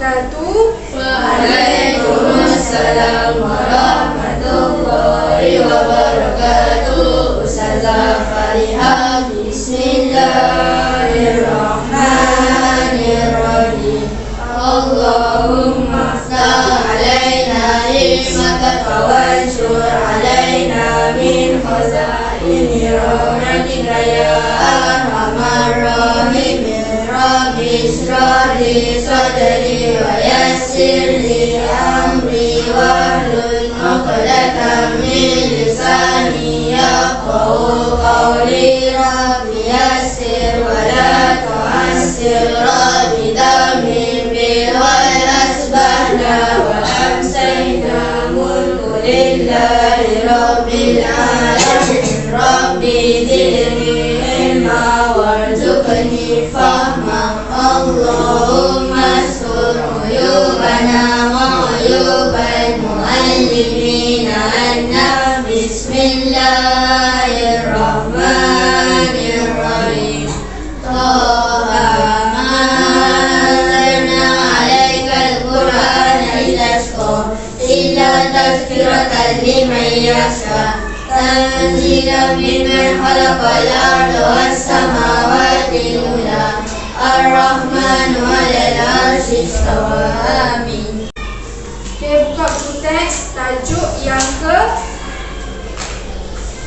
wabarakatuh. Waalaikumsalam warahmatullahi wabarakatuh. Ustazah Farihah, bismillahirrahmanirrahim. Allahumma aftah alaina ni'mataka wanshur alaina min khazaini rahmatika ya arhamar rahimin. Rabbi ishrah li sadri wa yassir li amri wahlul 'uqdatam min lisani yafqahu qawli. Rabbi yassir wa la tu'assir. Rabbi dammir bil asbahna wa amsayna mulku lillahi rabbil alamin. Rabbi zidni ilma warzuqni fahma. Allahumma astur uyubana wa uyubal muallimina anna. Bismillahirrahmanirrahim. Taha ma anzalna alaikal qur'ana illa tazkiratan liman yakhsha. Tanzilan mimman khalaqal arda was samawati ula. Ar-Rahmanu 'alal 'arsy istawa. Amin. Buka buku teks tajuk yang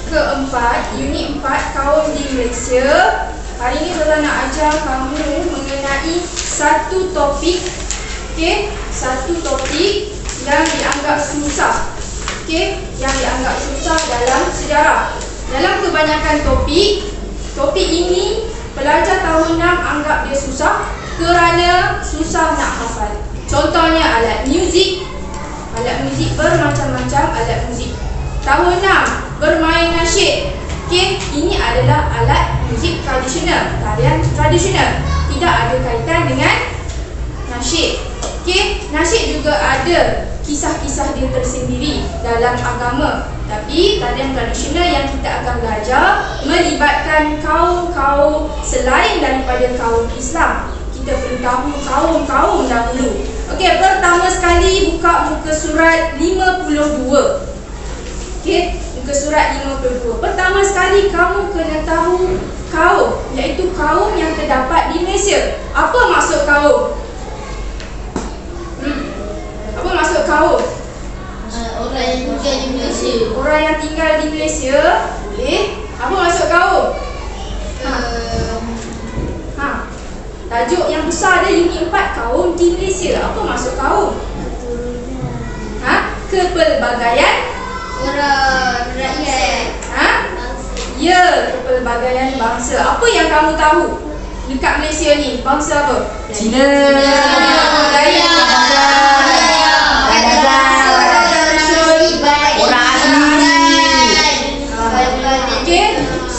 keempat, unit 4, kaum di Malaysia. Hari ini Lola nak ajar kamu mengenai satu topik, satu topik yang dianggap susah, yang dianggap susah dalam sejarah. Dalam kebanyakan topik ini pelajar tahun 6 anggap dia susah kerana susah nak hafal. Contohnya alat muzik bermacam-macam alat muzik. Tahun 6 bermain nasyid. Ini adalah alat muzik tradisional, tarian tradisional. Tidak ada kaitan dengan nasyid. Nasyid juga ada kisah-kisah dia tersendiri dalam agama. Tapi tarian tradisional yang kita akan belajar melibatkan kaum-kaum selain daripada kaum Islam. Kita perlu tahu kaum-kaum dahulu. Pertama sekali buka muka surat 52. Muka surat 52. Pertama sekali kamu kena tahu kaum, iaitu kaum yang terdapat di Malaysia. Apa maksud kaum? Apa maksud kaum? Orang yang tinggal di Malaysia. Orang yang tinggal di Malaysia. Boleh. Apa maksud kaum? Tajuk yang besar ada unit 4, kaum di Malaysia. Apa maksud kaum? Kepelbagaian Orang rakyat. Ya, kepelbagaian bangsa. Apa yang kamu tahu dekat Malaysia ni? Bangsa apa? Cina. Melayu.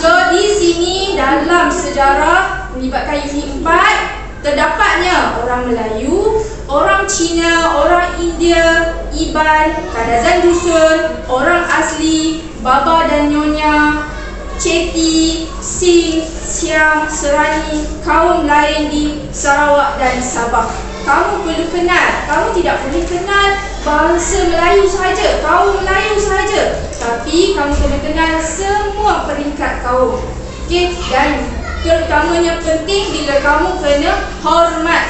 So di sini dalam sejarah melibatkan unit 4, terdapatnya orang Melayu, orang Cina, orang India, Iban, Kadazan Dusun, orang asli, Baba dan Nyonya, Ceti, Sing, Siam, Serani, kaum lain di Sarawak dan Sabah. Kamu perlu kenal, kamu tidak boleh kenal bangsa Melayu sahaja, kaum Melayu sahaja, tapi kamu kena kenal semua peringkat kaum. Dan terutamanya penting bila kamu kena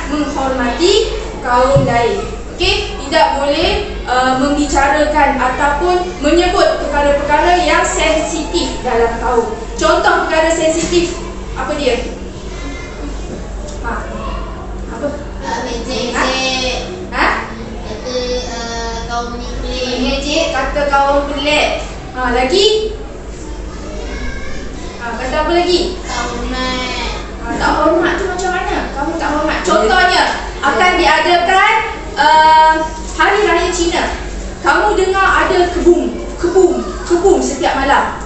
menghormati kaum lain. Tidak boleh membicarakan ataupun menyebut perkara-perkara yang sensitif dalam kaum. Contoh perkara sensitif, apa dia? Apa? Mengejek. Kata kaum ni pelik. Mengejek, kata kaum pelik. Lagi? Kata apa lagi? Tak hormat. Tak hormat tu macam mana? Kamu tak hormat. Contohnya akan diadakan Hari Raya Cina. Kamu dengar ada kebum setiap malam.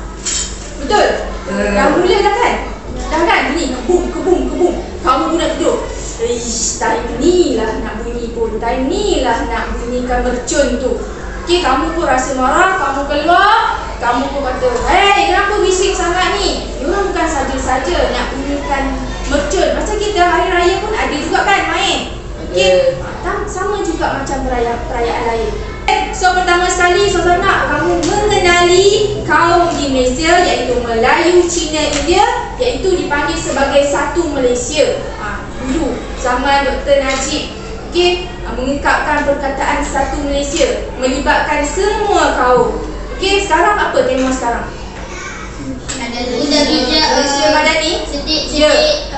Betul? Dah mula dah kan? Dah kan bunyi kebum. Kamu pun nak tidur. Time ni lah nak bunyi pun. Time ni lah nak bunyikan mercun tu. Kamu pun rasa marah, kamu keluar, kamu pun kata, kenapa bising sangat ni? Diorang bukan saja-saja nak bunyikan mercun. Macam kita hari raya pun ada juga kan main. Okey, sama juga macam perayaan lain. So pertama sekali Ustazah nak kamu mengenali kaum di Malaysia, iaitu Melayu, Cina, India, iaitu dipanggil sebagai satu Malaysia. Dulu zaman Dr. Najib, okey, mengungkapkan perkataan satu Malaysia, melibatkan semua kaum. Okey, sekarang apa tema sekarang? Ada Malaysia Madani. Ya,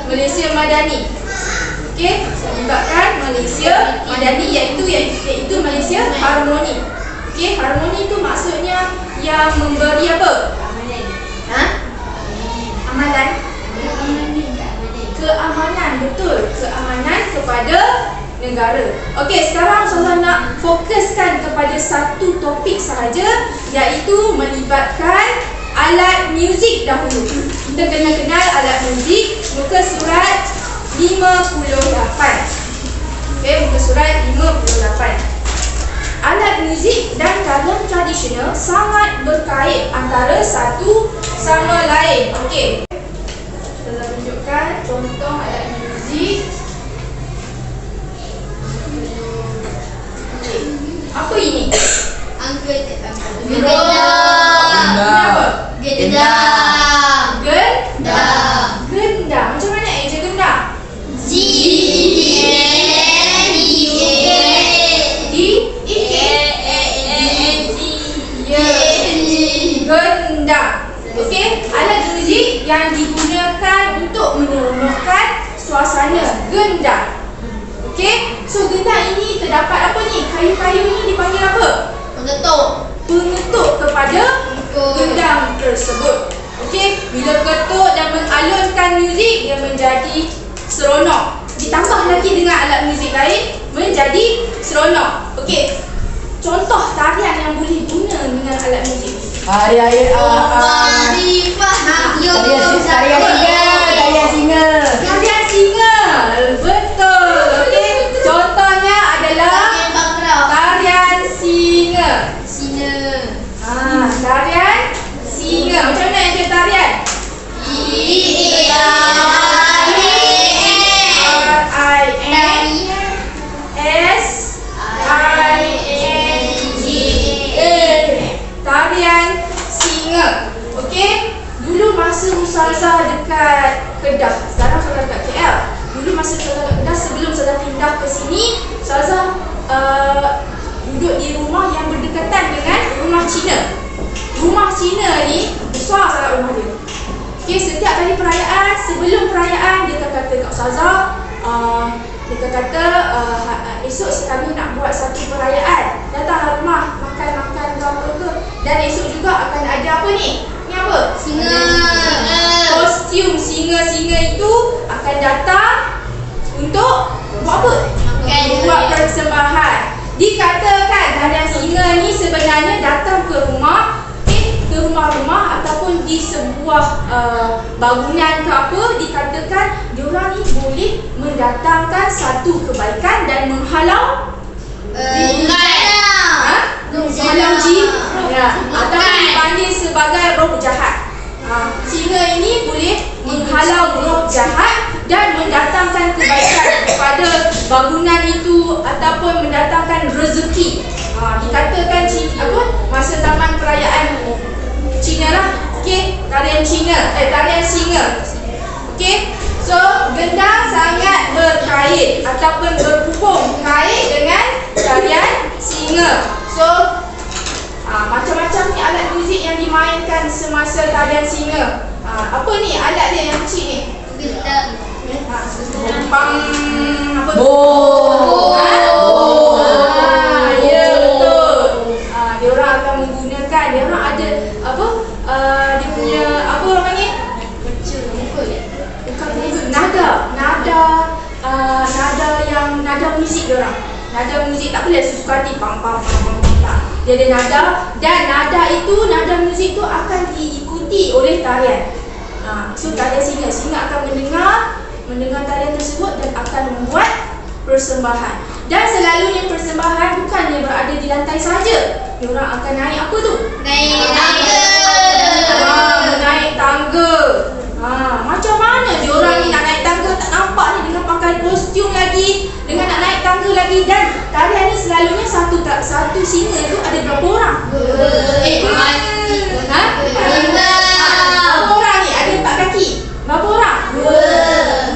Malaysia Madani. Okey, melibatkan Malaysia Madani, iaitu Malaysia Harmoni. Okey, harmoni itu maksudnya yang memberi apa? Amalan. Keamanan, betul. Keamanan kepada negara. Okey, sekarang Ustazah nak fokuskan kepada satu topik sahaja, iaitu melibatkan alat muzik dahulu. Kita kena kenal alat muzik. Muka surat 58. Okey, muka surat 58. Alat muzik dan tarian tradisional sangat berkait antara satu sama lain. Okey. Kita tunjukkan contoh alat muzik. Okey. Apa ini? Gendang. Gendang. Macam mana eja gendang? Gendang. Okey, alat muzik yang digunakan untuk menyeronokkan suasana. Gendang. Okey, so gendang ini terdapat apa ni? Kayu-kayu ni dipanggil apa? Pengetuk kepada gendang tersebut. Okey, bila ketuk dan mengalunkan muzik, dia menjadi seronok. Ditambah lagi dengan alat muzik lain, menjadi seronok. Okey, contoh tarian yang boleh guna dengan alat muzik. Tarian singa. Betul. Okey, contohnya adalah tarian singa. Tarian singa. Macam mana yang tarian? Tarian singa. Okey, dulu masa Ustazah dekat Kedah, sekarang Ustazah dekat KL. Dulu masa Ustazah dekat Kedah, sebelum Ustazah pindah ke sini, Ustazah duduk di rumah yang berdekatan dengan rumah Cina. Rumah Cina ni besar sangat rumah dia. Okey, setiap kali perayaan, sebelum perayaan dia kata kat Ustazah, dia kata esok kami nak buat satu perayaan, datanglah rumah makan-makan ke. Dan esok juga akan ada apa ni? Ni apa? Singa. Kostum singa-singa itu akan datang untuk buat apa? Buat persembahan. Dikatakan tarian singa ni sebenarnya datang ke rumah, ke rumah-rumah ataupun di sebuah bangunan ke apa, dikatakan diorang ni boleh mendatangkan satu kebaikan dan menghalau menghalau jin, atau dipanggil sebagai roh jahat. Singa ini boleh menghalau roh jahat dan mendatangkan kebaikan kepada bangunan itu ataupun mendatangkan rezeki. Dikatakan masa zaman perayaan Cina lah. Okey, tarian singa. Okey, so gendang sangat berkait ataupun berhubung kait dengan tarian singa. So macam-macam ni alat muzik yang dimainkan semasa tarian singa. Apa ni alat dia yang kecil ni? Bang apa tu? Ya, betul. Diorang akan menggunakan, diorang ada apa? Dia punya apa orang panggil? Nada muzik diorang. Nada muzik tak boleh sesuka hati pam. Dia ada nada, dan nada muzik tu akan diikuti oleh tarian. So tarian singa akan mendengar tarian tersebut dan akan membuat persembahan. Dan selalunya persembahan bukannya berada di lantai saja. Diorang akan naik apa tu? Naik tangga. Macam mana diorang ni nak naik tangga? Tak nampak ni dengan pakai kostum lagi, dengan nak naik tangga satu singa tu ada berapa orang? Berapa orang ni? Ada 4 kaki. Berapa orang?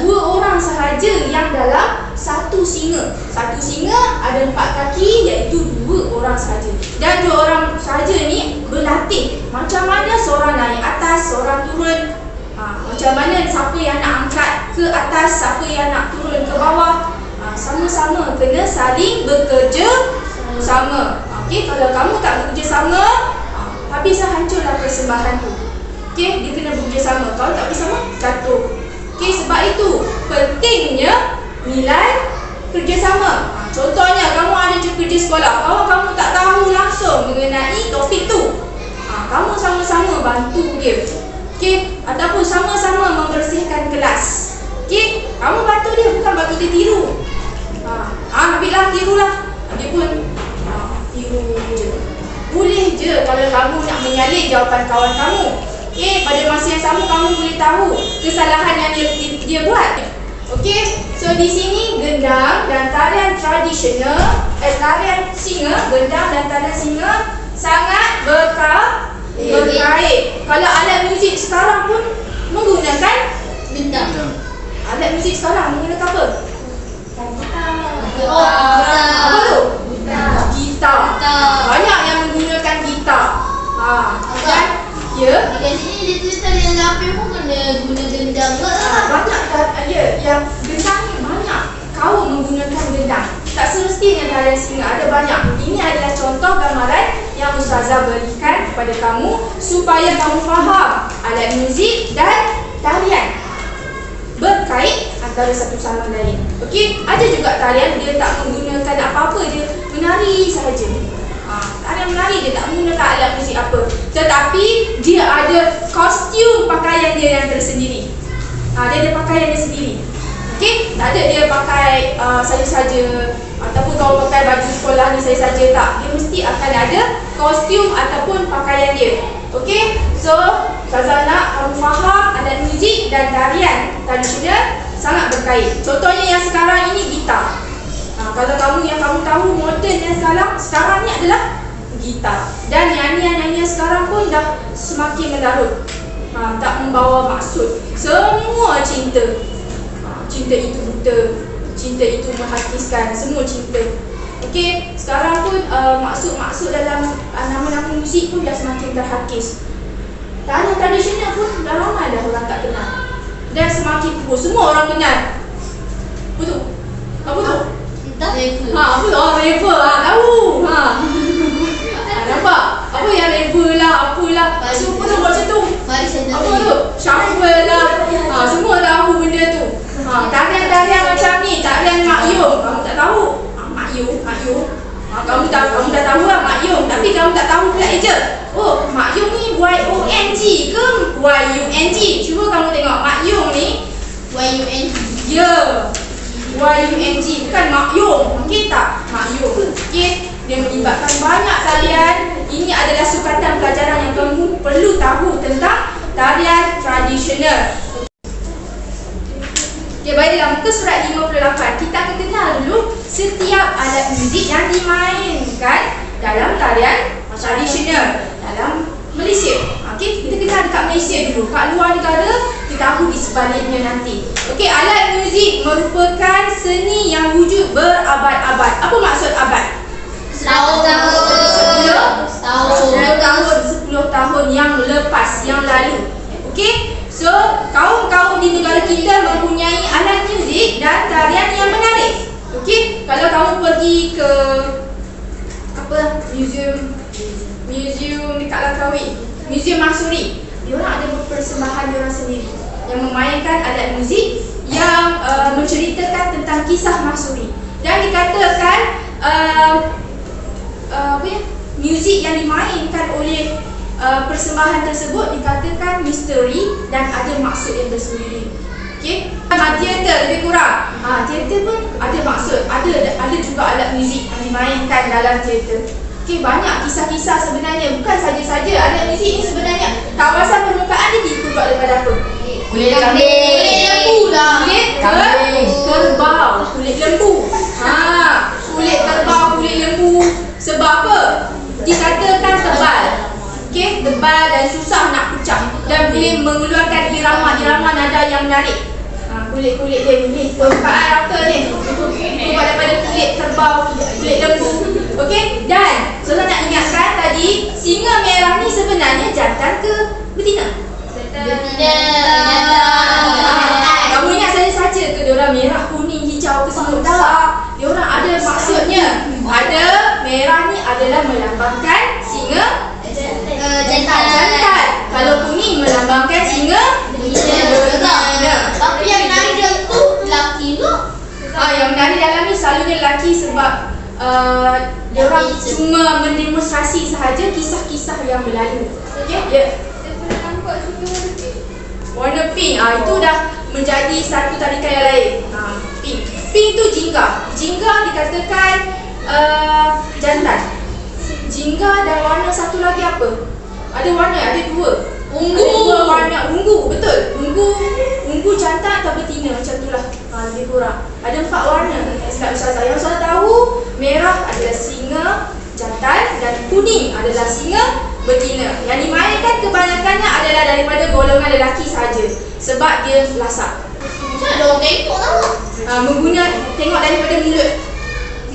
2 orang sahaja yang dalam satu singa. Satu singa ada 4 kaki, iaitu 2 orang sahaja. Dan 2 orang sahaja ni berlatih macam mana seorang naik atas, seorang turun. Macam mana siapa yang nak angkat ke atas, siapa yang nak turun ke bawah. Sama-sama kena saling bekerja sama. Okey, kalau kamu tak bekerja sama, habislah, hancurlah persembahan tu. Okey, dia kena bekerja sama. Kalau tak bersama, jatuh. Okey, sebab itu pentingnya nilai kerjasama. Contohnya, kamu ada kerja sekolah, kalau kamu tak tahu langsung mengenai topik tu, kamu sama-sama bantu dia. Okey, ataupun sama-sama membersihkan kelas. Okey, kamu bantu dia, bukan bantu dia tiru. Ambillah, tirulah. Dia pun tiru je. Boleh je kalau kamu nak menyalin jawapan kawan kamu. Okey, pada masa yang sama kamu boleh tahu kesalahan yang dia buat. Okey, so di sini gendang dan tarian tradisional, tarian singa, gendang dan tarian singa sangat berkait. Kalau alat muzik sekarang pun menggunakan Bintang. alat muzik sekarang menggunakan apa? Apa tu? Gitar. Banyak yang menggunakan gitar. Dan Dekat sini dia tulis tarian lapis pun kena guna gendang ke lah. banyak yang gendang ni banyak kaum menggunakan gendang. Tak semestinya tarian singa, ada banyak. Ini adalah contoh gambaran yang Ustazah berikan kepada kamu supaya kamu faham alat muzik dan tarian berkait antara satu sama lain. Okey, ada juga tarian dia tak menggunakan apa-apa, dia menari sahaja. Tarian menari dia tak menggunakan alat muzik apa, tetapi dia ada kostum pakaian dia yang tersendiri. Dia ada pakaian dia sendiri. Okey, tak ada dia pakai saja-saja ataupun kalau pakai baju sekolah ni saja-saja, tak. Dia mesti akan ada kostum ataupun pakaian dia. Okey, so Ustazah nak kamu faham alat muzik dan tarian tradisional sangat berkait. Contohnya yang sekarang ini gitar. Kalau kamu yang kamu tahu moden yang sekarang ni adalah gitar. Dan nyanyian-nyanyian sekarang pun dah semakin mendarut. Tak membawa maksud. Semua cinta. Cinta itu buta, cinta itu menghakiskan, semua cinta. Okey, sekarang pun maksud-maksud dalam nama-nama muzik pun dah semakin terhakis. Tarian tradisional pun dah lama dah orang tak kenal. Dan semakin tua, semua orang kenal. Apa tu? Apa tu? Rapper. Apa tu? Rapper. Tahu. Nampak? Apa yang rapper lah, apalah. Semua tu buat macam tu. Mari saya Apa tu? Shuffle lah. Semua tahu benda tu. Tarian-tarian macam ni, tarian Mak Yong, kamu tak tahu. Mak Yong. Kamu dah tahu lah Mak Yong, tapi kamu tak tahu pula je. Oh, Mak Yong ni Y-O-N-G ke Y-U-N-G? Cuba kamu tengok Mak Yong ni. Y-U-N-G. Ya, Y-U-N-G, bukan Mak Yong. Okey tak? Mak Yong. Okey, dia melibatkan banyak tarian. Ini adalah sukatan pelajaran yang kamu perlu tahu tentang tarian tradisional. Okay, baiklah, muka surat 58. Kita akan kenal dulu setiap alat muzik yang dimainkan dalam tarian tradisional dalam Malaysia. Okey, kita kenal dekat Malaysia dulu. Kat luar negara, kita tahu di sebaliknya nanti. Okey, alat muzik merupakan seni yang wujud berabad-abad. Apa maksud abad? 10 tahun. 10 tahun yang lepas, yang lalu. Okey, so kaum-kaum di negara kita mempunyai alat muzik dan tarian yang menarik. Okey, kalau kamu pergi ke museum dekat Langkawi, Museum Mansuri, diorang ada persembahan diorang sendiri yang memainkan alat muzik yang menceritakan tentang kisah Mansuri. Dan dikatakan muzik yang dimainkan oleh persembahan tersebut dikatakan misteri dan ada maksud yang tersendiri. Okey, teater lebih kurang. Teater pun ada maksud, ada juga alat muzik yang dimainkan dalam teater. Okey, banyak kisah-kisah sebenarnya, bukan saja-saja alat muzik ni sebenarnya kawasan permukaan dia dikumpul daripada apa? Kulit kambing. Kulit lembu lah. Kulit kerbau, kulit lembu. Kulit kerbau, kulit lembu. Sebab apa? tebal dan susah nak pecah dan boleh mengeluarkan irama nada yang menarik. Kulit-kulit dia ni, permukaan rata ni buat daripada kulit kerbau, kulit lembu. Okey, dan Sola nak ingatkan tadi singa merah ni sebenarnya jantan ke betina? Kamu ingat saja ke diorang merah, kuning, hijau ke semua? Tak. Diorang ada maksudnya. Ada merah ni adalah melambangkan singa jantan. Kalau kuning melambangkan singa betina. Tapi yang menari dalam tu lelaki ke? Yang menari dalam ni selalunya lelaki sebab diorang cuma mendemonstrasi sahaja kisah-kisah yang berlalu. Okey? Ya. Warna pink, itu dah menjadi satu tarikan yang lain. Pink. Pink tu jingga. Jingga dikatakan jantan. Jingga dan warna satu lagi apa? Ada warna, ada dua. Ungu. Ada dua warna. Ungu, betul. Ungu jantan atau betina, macam itulah. Lebih kurang. Ada 4 warna. Silap Ustazah. Yang Ustazah tahu, merah adalah singa jantan dan kuning adalah singa betina. Yang dimainkan kebanyakannya adalah daripada golongan lelaki sahaja sebab dia lasak. Macam ada orang tengok lah. Tengok daripada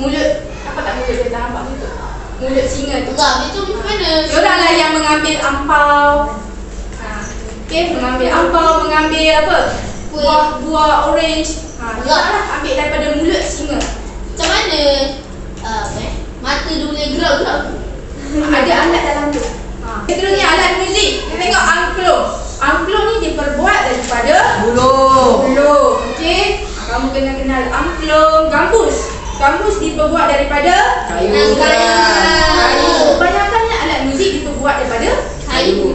mulut apa tak mulut dia tak nampak betul. Mulut singa tu. Enggak, itu mana? Diorang lah yang mengambil ampau. Okey, mengambil ampau, mengambil apa? Buah orange. Diorang lah ambil daripada mulut singa. Macam mana? Mata dia boleh gerak-gerak. Ada alat dalam tu. Seterusnya alat muzik. Kita tengok angklung. Angklung ni diperbuat daripada buluh. Okey. Kamu kena kenal angklung. Gambus diperbuat daripada Kayu. Kebanyakannya alat muzik diperbuat daripada kayu,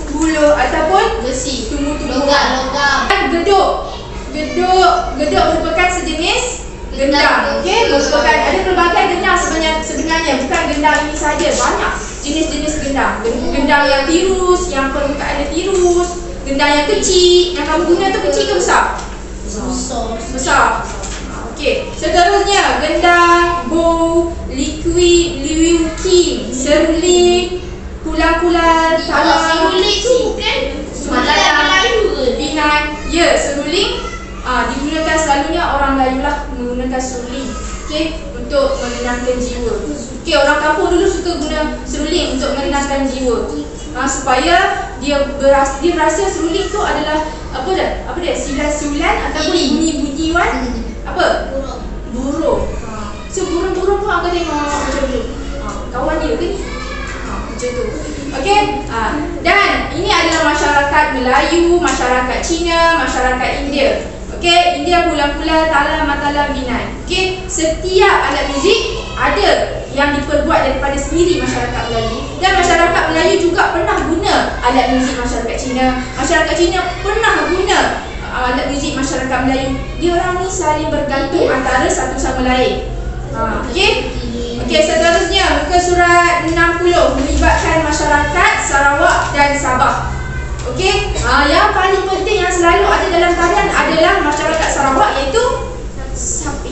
buluh ataupun Besi. tumbuh-tumbuhan. Logam. Geduk merupakan sejenis gendang. Okey, merupakan ada pelbagai gendang sebenarnya bukan gendang ini saja, banyak jenis-jenis gendang. Gendang yang tirus, yang permukaannya tirus, gendang yang kecil, yang kamu guna tu kecil ke besar? Besar. Okey, seterusnya gendang, bow, liuking, seruling, kulang-kulang, Seruling tu kan? Seruling Melayu ke? Pinang. Ya, seruling digunakan selalunya orang Melayu lah menggunakan seruling. Okey, untuk menenangkan jiwa. Okey, orang kampung dulu suka guna seruling untuk menenangkan jiwa. Supaya dia berasa seruling tu adalah apa dia? Silan-silan ataupun bunyi-bunyi apa? Burung. So burung-burung pun akan tengok macam tu. Kawan dia ke ni? Macam tu. Okey? Dan ini adalah masyarakat Melayu, masyarakat Cina, masyarakat India. Okey, India pula talam, matalam, binai. Okey, setiap alat muzik ada yang diperbuat daripada sendiri masyarakat Melayu, dan masyarakat Melayu juga pernah guna alat muzik masyarakat Cina. Masyarakat Cina pernah guna alat muzik masyarakat Melayu. Dia orang ni saling bergantung antara satu sama lain. Okey. Okey, seterusnya muka surat 60 melibatkan masyarakat Sarawak dan Sabah. Okey, yang paling penting yang selalu ada dalam tarian adalah masyarakat Sarawak, iaitu sapi.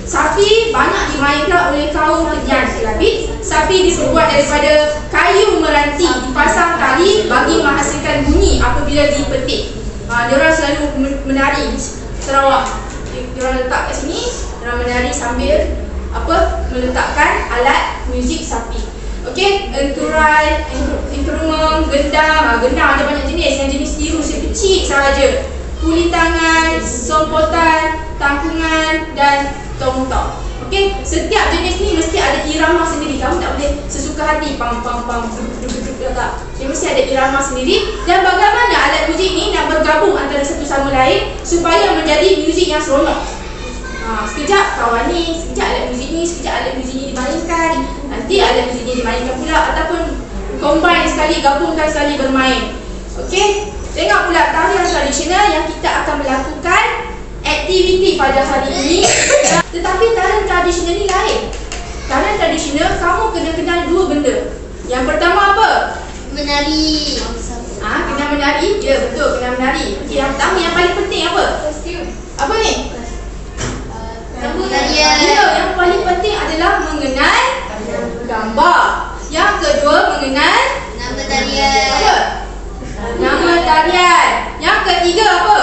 Sapi banyak dimainkan oleh kaum Kenyang Kelabit. Sapi diperbuat daripada kayu meranti, dipasang tali bagi menghasilkan bunyi apabila dipetik. Diorang selalu menari Sarawak. Diorang letak kat sini, diorang menari sambil meletakkan alat muzik sapi. Okey, enturai, instrumen, gendang. Gendang ada banyak jenis. Yang jenis tirus yang kecil sahaja. Kuli tangan, sompotan, tangkungan dan tongtong. Okey, setiap jenis ni mesti ada irama sendiri. Kamu tak boleh sesuka hati pam pam pam tak. Dia mesti ada irama sendiri. Dan bagaimana alat muzik ni nak bergabung antara satu sama lain supaya menjadi muzik yang seronok. Sekejap kawan ni, sekejap alat muzik ni, sekejap alat muzik ni dimainkan, nanti alat muzik ni dimainkan pula, ataupun combine sekali, gabungkan sekali bermain. Okey, tengok pula tarian tradisional yang kita akan melakukan aktiviti pada hari ini. Tetapi tarian tradisional ni lain. Tarian tradisional kamu kena kenal dua benda. Yang pertama apa? Menari. Kena menari. Ya, betul, kena menari. Okey, yang pertama yang paling penting apa? Apa ni? Tarian. Ya, yang paling penting adalah mengenal gambar. Yang kedua mengenal Nama tarian. Apa? Nama tarian. Yang ketiga apa?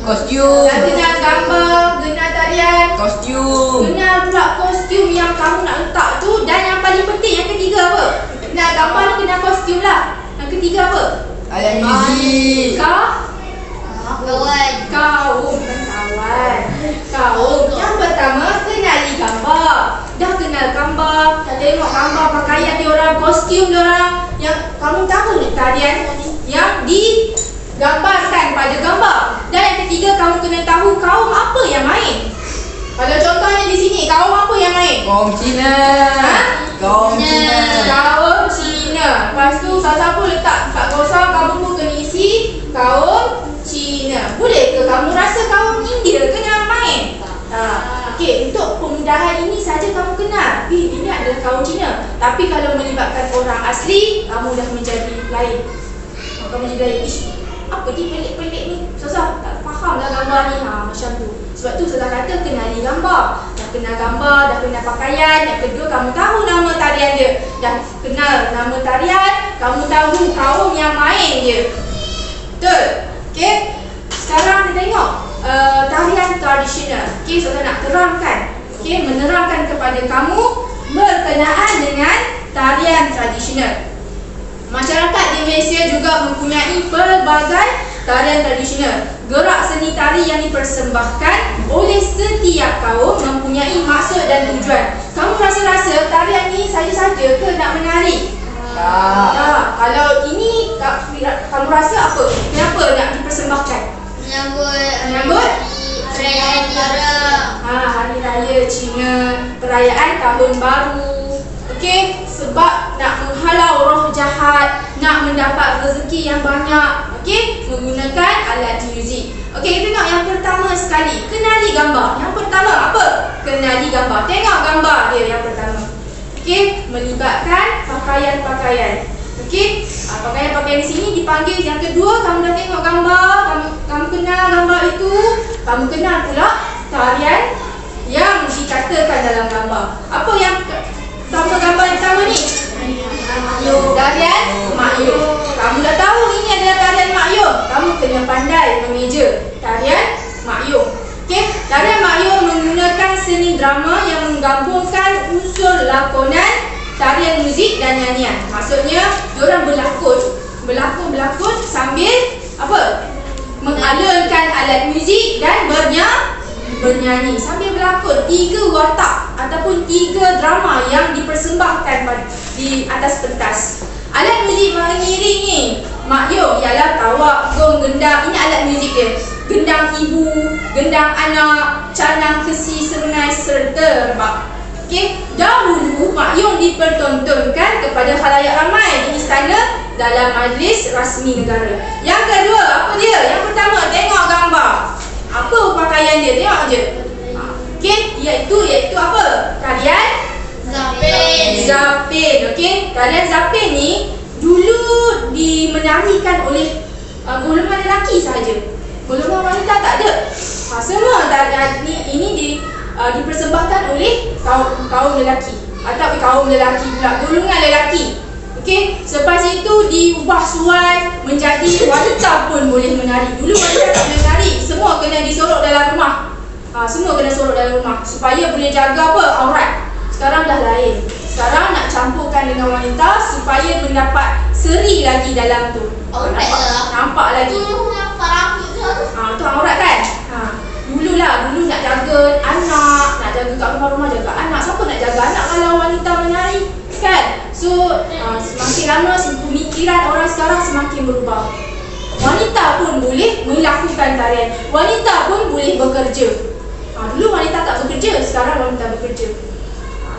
Kostum. Dah kenal gambar, kenal tarian, Kostum. kenal pula kostum yang kamu nak letak tu. Dan yang paling penting yang ketiga apa? Kenal gambar ni, kenal kostum lah. Yang ketiga apa? Alat muzik. Kawan. Kaum, bukan kawan. Kaum. Yang pertama, kenali gambar. Dah kenal gambar, dah tengok gambar pakaian diorang, kostum diorang. Yang kamu tahu ni tarian yang digambarkan pada gambar. Dan yang ketiga, kamu kena tahu kaum apa yang main. Kalau contohnya di sini, kaum apa yang main? Kaum Cina. Kaum Cina. Kaum Cina. Lepas tu siapa letak 4 kosong, kamu pun kena isi kaum Cina. Boleh ke kamu rasa kaum India kena main? Okey, untuk pemudahan ini saja kamu kenal. Ini adalah kaum Cina. Tapi kalau melibatkan orang asli, kamu dah menjadi lain. Kamu menjadi lain. Ish, apa ni pelik-pelik ni? Susah tak faham lah gambar ni. Macam tu. Sebab tu saya kata kenali gambar. Dah kenal gambar, dah kenal pakaian. Yang kedua, kamu tahu nama tarian dia. Dah kenal nama tarian, kamu tahu kaum yang main dia. Betul? Okey. Sekarang kita tengok tarian tradisional. Okey, saya nak terangkan. Okey, menerangkan kepada kamu berkenaan dengan tarian tradisional. Masyarakat di Malaysia juga mempunyai pelbagai tarian tradisional. Gerak seni tari yang dipersembahkan oleh setiap kaum mempunyai maksud dan tujuan. Kamu rasa-rasa tarian ni saja-saja ke nak menari? Tak. Kalau ini kamu rasa apa? Kenapa nak dipersembahkan? Menyambut Hari Raya Negara. Hari Raya Cina, perayaan Tahun Baru. Okey, sebab nak menghalau roh jahat, nak mendapat rezeki yang banyak. Okey, menggunakan alat muzik. Okey, kita tengok yang pertama sekali, kenali gambar. Yang pertama apa? Kenali gambar. Tengok gambar dia yang pertama. Okey, melibatkan pakaian-pakaian. Okey, pakaian-pakaian di sini dipanggil. Yang kedua, kamu dah tengok gambar, kamu kenal gambar itu, kamu kenal pula tarian yang dikatakan dalam gambar. Apa yang sama gambar yang pertama ni? Tarian Mak Yum. Kamu dah tahu ini adalah tarian Mak Yum. Kamu kena pandai memeja tarian Mak Yum. Okey, tarian Mak Yum menggunakan seni drama yang menggabungkan unsur lakonan, tarian muzik dan nyanyian. Maksudnya, diorang berlakon sambil apa? Mengalunkan alat muzik dan bernyanyi sambil berlakon. 3 watak ataupun 3 drama yang dipersembahkan di atas pentas. Alat muzik mengiring ni Mak Yum ialah tawak, gong, gendang. Ini alat muzik dia. Gendang ibu, gendang anak, canang, kesi, serenai serta rebab. Okey, dahulu Mak Yum dipertontonkan kepada khalayak ramai di istana dalam majlis rasmi negara. Yang kedua, apa dia? Yang pertama, tengok gambar. Apa pakaian dia? Tengok je. Okey, iaitu apa? Tarian Zapin. Okey, tarian Zapin ni dulu dimenarikan oleh golongan lelaki sahaja. Golongan wanita tak ada. Semua tarian ini dipersembahkan oleh kaum lelaki atau kaum lelaki pula, golongan lelaki. Okey, selepas itu diubah suai menjadi wanita pun boleh menari. Dulu wanita tak boleh menari, semua kena disorok dalam rumah. Semua kena sorok dalam rumah supaya boleh jaga apa? Aurat. Sekarang dah lain. Sekarang nak campurkan dengan wanita supaya mendapat seri lagi dalam tu. Nampak lagi. Tu aurat kan? Dulu nak jaga anak, nak jaga kat rumah-rumah, jaga anak. Siapa nak jaga anak kalau wanita menari? Kan? So, semakin lama pemikiran orang sekarang semakin berubah. Wanita pun boleh melakukan tarian. Wanita pun boleh bekerja. Dulu wanita tak bekerja, sekarang wanita bekerja.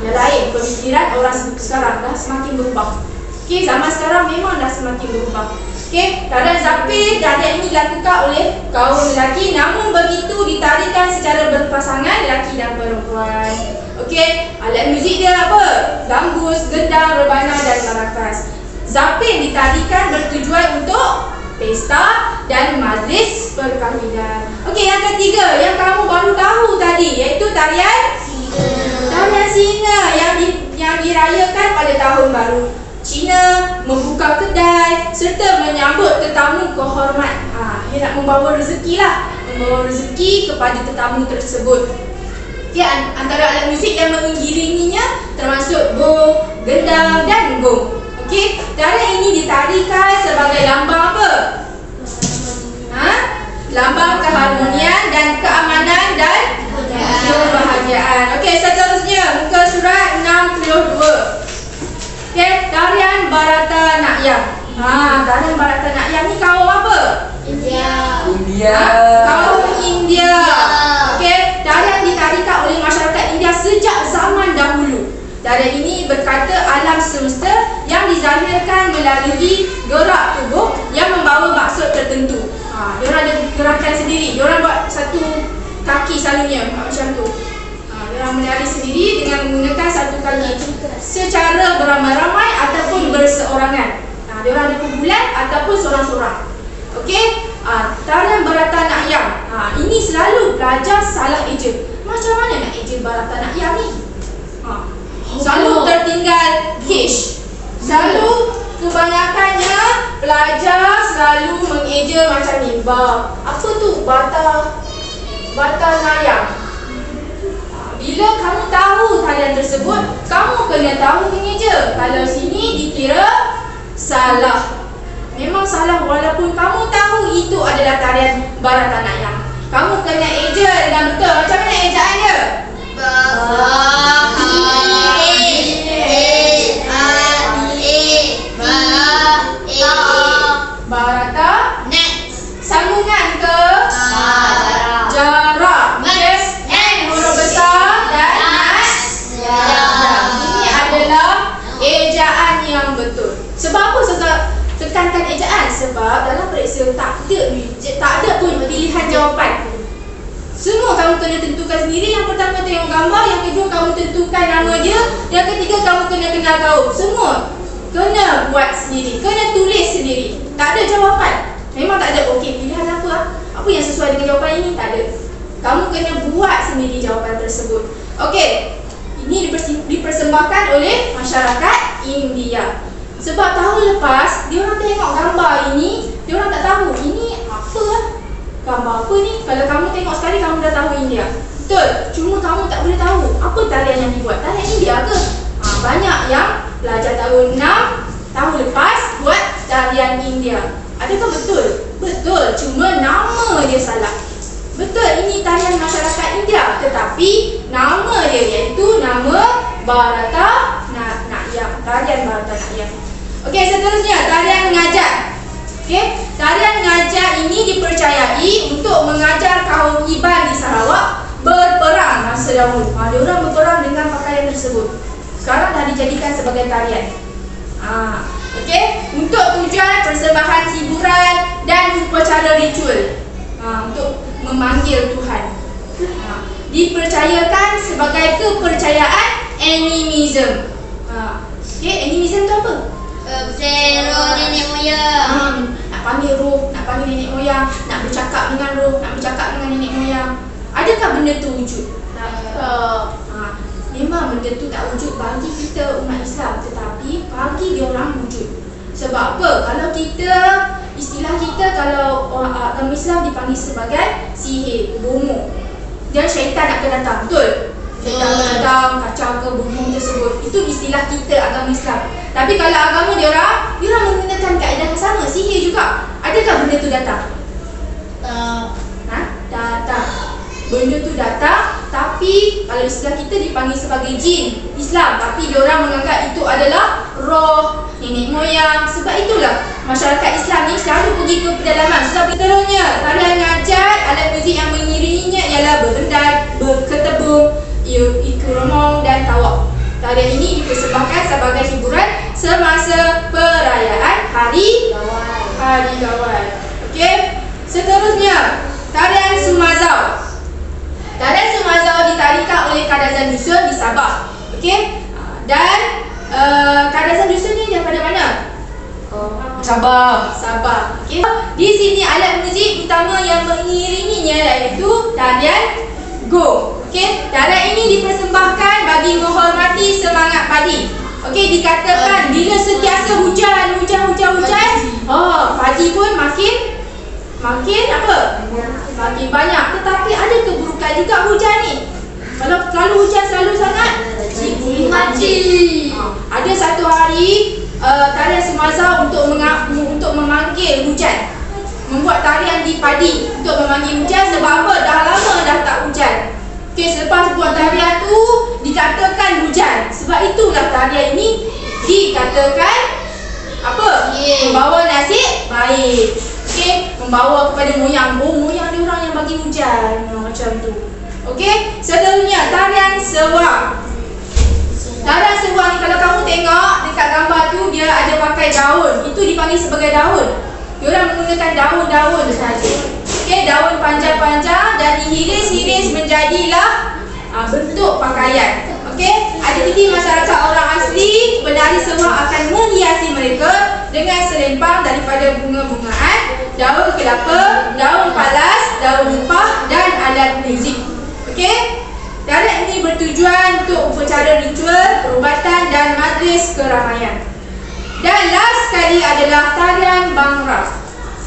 Yang lain, pemikiran orang sekarang dah semakin berubah. Okey, zaman sekarang memang dah semakin berubah. Okey, tarian Zapin, tarian ini dilakukan oleh kaum lelaki, namun begitu ditarikan secara berpasangan lelaki dan perempuan. Okey, alat muzik dia apa? Gambus, gendang, rebana dan marakas. Zapin ditarikan bertujuan untuk pesta dan majlis perkahwinan. Okey, yang ketiga yang kamu baru tahu tadi iaitu tarian singa yang dirayakan pada tahun baru. Cina membuka kedai serta menyambut tetamu kehormat. Dia nak membawa rezeki lah, membawa rezeki kepada tetamu tersebut. Okay, antara alat muzik yang mengiringinya termasuk gong, gendang dan gong. Okey, tarian ini ditarikan sebagai lambang apa? Lambang keharmonian dan keamanan dan kebahagiaan. Okey, seterusnya muka surat 62. Okey, tarian Bharatanatyam. Tarian Bharatanatyam ni kaum apa? India. Kaum India. Okey, tarian ditarikan oleh masyarakat India sejak zaman dahulu. Tarian ini berkata alam semesta yang dizahirkan melalui gerak tubuh yang membawa maksud tertentu. Diorang ada gerakan sendiri. Diorang buat satu kaki selalunya macam tu. Diorang menari sendiri dengan menggunakan satu kaki secara beramai-ramai ataupun berseorangan. Diorang ada kumpulan ataupun seorang-seorang. Okey, tarian Bharatanatyam. Ini selalu belajar salah eja. Macam mana nak eja Bharatanatyam ni? Selalu tertinggal H. Selalu kebanyakannya pelajar selalu mengeja macam ni. Apa tu? Bharatanatyam. Bila kamu tahu tarian tersebut, kamu kena tahu mengeja. Kalau sini dikira salah. Memang salah walaupun kamu tahu itu adalah tarian Bharatanatyam. Kamu kena eja dengan betul. Macam mana ejaan dia? Bharata. Sambungan ke jarak. N huruf besar dan nas. Ini adalah ejaan yang betul. Sebab apa tekankan ejaan? Sebab dalam periksa tak ada pun pilihan jawapan. Semua kamu kena tentukan sendiri. Yang pertama tengok gambar, yang kedua kamu tentukan nama dia, yang ketiga kamu kena kenal kaum. Semua kena buat sendiri, kena tulis sendiri. Tak ada jawapan. Memang tak ada. Okey, pilihan apa? Apa yang sesuai dengan jawapan ini? Tak ada. Kamu kena buat sendiri jawapan tersebut. Okey, ini dipersembahkan oleh masyarakat India. Sebab tahun lepas, diorang tengok gambar ini, diorang tak tahu ini apa lah. Gambar apa ni? Kalau kamu tengok sekali, kamu dah tahu India. Betul. Cuma kamu tak boleh tahu apa tarian yang dibuat. Tarian India ke? Banyak yang pelajar tahun 6 tahun lepas buat tarian India. Adakah betul? Betul. Cuma nama dia salah. Betul, ini tarian masyarakat India, tetapi nama dia iaitu nama Bharatanatyam. Tarian Bharatanatyam. Okey, seterusnya tarian ngajat. Okey, tarian ngajat ini dipercayai untuk mengajar kaum Iban di Sarawak berperang masa dahulu. Diorang berperang dengan pakaian tersebut. Sekarang dah dijadikan sebagai tarian. Okey, untuk tujuan persembahan hiburan dan upacara ritual. Untuk memanggil Tuhan. Dipercayakan sebagai kepercayaan animism. Okey, animism tu apa? Roh nenek moyang. Nak panggil roh, nak panggil nenek moyang, nak bercakap dengan roh, nak bercakap dengan nenek moyang. Adakah benda tu wujud? Memang benda tu tak wujud bagi kita umat Islam, tetapi bagi diorang wujud. Sebab apa? Kalau kita, istilah kita kalau agama Islam dipanggil sebagai sihir, bomoh. Dan syaitan akan datang, betul? Syaitan akan datang, kacau ke bomoh tersebut. Itu istilah kita agama Islam. Tapi kalau agama diorang menggunakan kaedah yang sama, sihir juga. Adakah benda tu datang? Datang. Benda tu datang, tapi kalau istilah kita dipanggil sebagai jin Islam, tapi diorang menganggap itu adalah roh, nenek moyang. Sebab itulah masyarakat Islam ni selalu pergi ke pedalaman. Seterusnya, tarian ngajat, alat muzik yang mengiringinya ialah berendai, berketebung, ikromong dan tawak. Tarian ini dipersembahkan sebagai hiburan semasa perayaan Hari Gawai. Okey, seterusnya tarian Sumazau. Tarian Sumazau ditarikan oleh Kadazan Dusun di Sabah. Okey, dan Kadazan Dusun ni daripada mana? Sabah. Okey. Di sini alat muzik utama yang mengiringinya iaitu tarian gong. Okey, tarian ini dipersembahkan bagi menghormati semangat padi. Okey, dikatakan bila sentiasa hujan, padi pun makin apa? Makin banyak. Tetapi ada keburukan juga hujan ni. Kalau selalu hujan selalu sangat Mati. ada satu hari tarian Semaza untuk memanggil hujan, membuat tarian di padi untuk memanggil hujan. Sebab apa? Dah lama dah tak hujan. Okey, selepas buat tarian tu dikatakan hujan. Sebab itulah tarian ini dikatakan apa? Membawa nasib baik. Okey, membawa kepada moyang. Moyang dia orang yang bagi hujan. Macam tu. Okey, seterusnya tarian sewa. Tarian sewa ni kalau kamu tengok dekat gambar tu, dia ada pakai daun. Itu dipanggil sebagai daun. Diorang menggunakan daun-daun saja. Okey, daun panjang-panjang dan dihiris-hiris menjadilah bentuk pakaian. Okey, aktiviti masyarakat orang asli, penari sewa akan menghiasi mereka dengan selempang daripada bunga-bungaan, daun kelapa, daun palas, daun upah dan alat muzik. Okey, tarian ini bertujuan untuk upacara ritual, perubatan dan majlis keramaian. Dan last sekali adalah tarian Bangra.